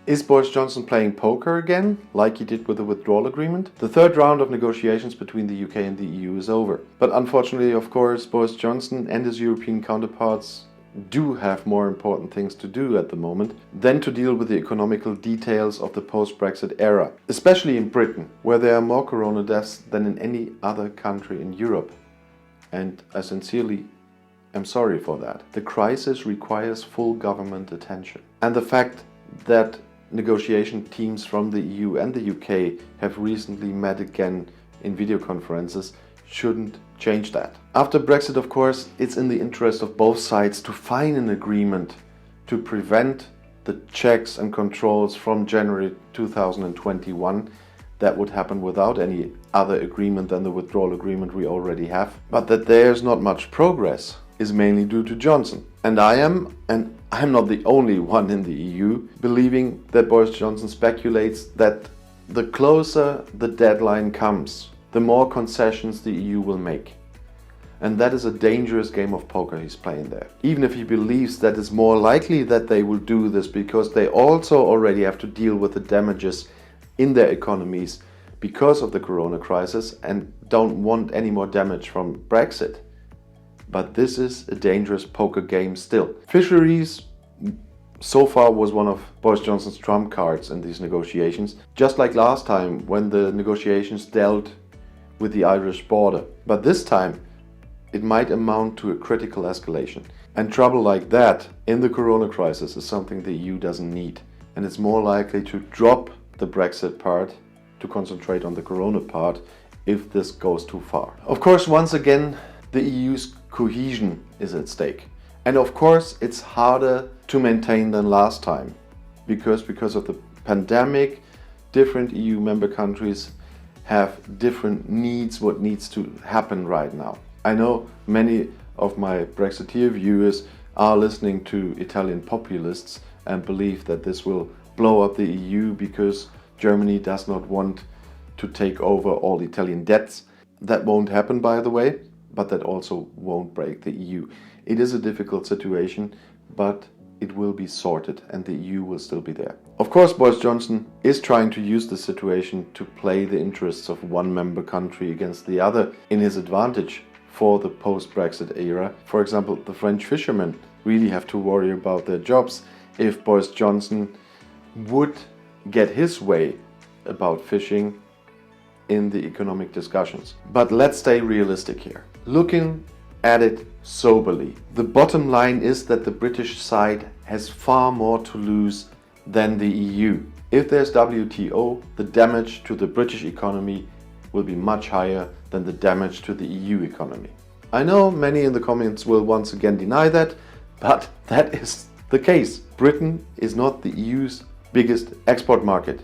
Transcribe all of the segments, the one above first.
Is Boris Johnson playing poker again, like he did with the withdrawal agreement? The third round of negotiations between the UK and the EU is over. But unfortunately, of course, Boris Johnson and his European counterparts do have more important things to do at the moment than to deal with the economical details of the post-Brexit era, especially in Britain, where there are more corona deaths than in any other country in Europe. And I sincerely am sorry for that. The crisis requires full government attention. And the fact that negotiation teams from the EU and the UK have recently met again in video conferences shouldn't change that. After Brexit, of course, it's in the interest of both sides to find an agreement to prevent the checks and controls from January 2021 that would happen without any other agreement than the withdrawal agreement we already have. But that there's not much progress is mainly due to Johnson. And I'm not the only one in the EU believing that Boris Johnson speculates that the closer the deadline comes, the more concessions the EU will make. And that is a dangerous game of poker he's playing there. Even if he believes that it's more likely that they will do this because they also already have to deal with the damages in their economies because of the corona crisis and don't want any more damage from Brexit. But this is a dangerous poker game still. Fisheries so far was one of Boris Johnson's trump cards in these negotiations, just like last time when the negotiations dealt with the Irish border. But this time it might amount to a critical escalation. And trouble like that in the corona crisis is something the EU doesn't need. And it's more likely to drop the Brexit part to concentrate on the corona part if this goes too far. Of course, once again, the EU's cohesion is at stake. And of course, it's harder to maintain than last time because of the pandemic, different EU member countries have different needs, what needs to happen right now. I know many of my Brexiteer viewers are listening to Italian populists and believe that this will blow up the EU because Germany does not want to take over all Italian debts. That won't happen, by the way, but that also won't break the EU. It is a difficult situation, but it will be sorted and the EU will still be there. Of course, Boris Johnson is trying to use the situation to play the interests of one member country against the other in his advantage for the post-Brexit era. For example, the French fishermen really have to worry about their jobs if Boris Johnson would get his way about fishing in the economic discussions. But let's stay realistic here. Looking at it soberly, the bottom line is that the British side has far more to lose than the EU. If there's WTO, the damage to the British economy will be much higher than the damage to the EU economy. I know many in the comments will once again deny that, but that is the case. Britain is not the EU's biggest export market,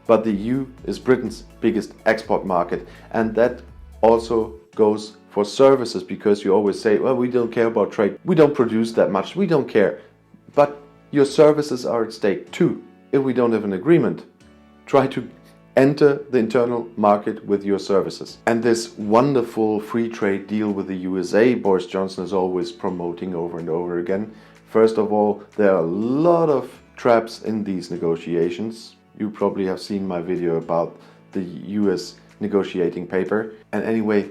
but the EU is Britain's biggest export market, and that also goes for services, because you always say, well, we don't care about trade, we don't produce that much, we don't care. But your services are at stake too. If we don't have an agreement, try to enter the internal market with your services. And this wonderful free trade deal with the USA, Boris Johnson is always promoting over and over again. First of all, there are a lot of traps in these negotiations. You probably have seen my video about the US negotiating paper. And anyway,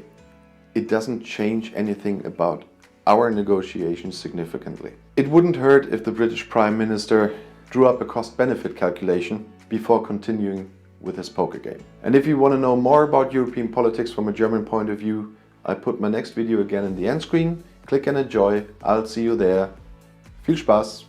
it doesn't change anything about our negotiations significantly. It wouldn't hurt if the British Prime Minister drew up a cost-benefit calculation before continuing with his poker game. And if you want to know more about European politics from a German point of view, I put my next video again in the end screen. Click and enjoy. I'll see you there. Viel Spaß!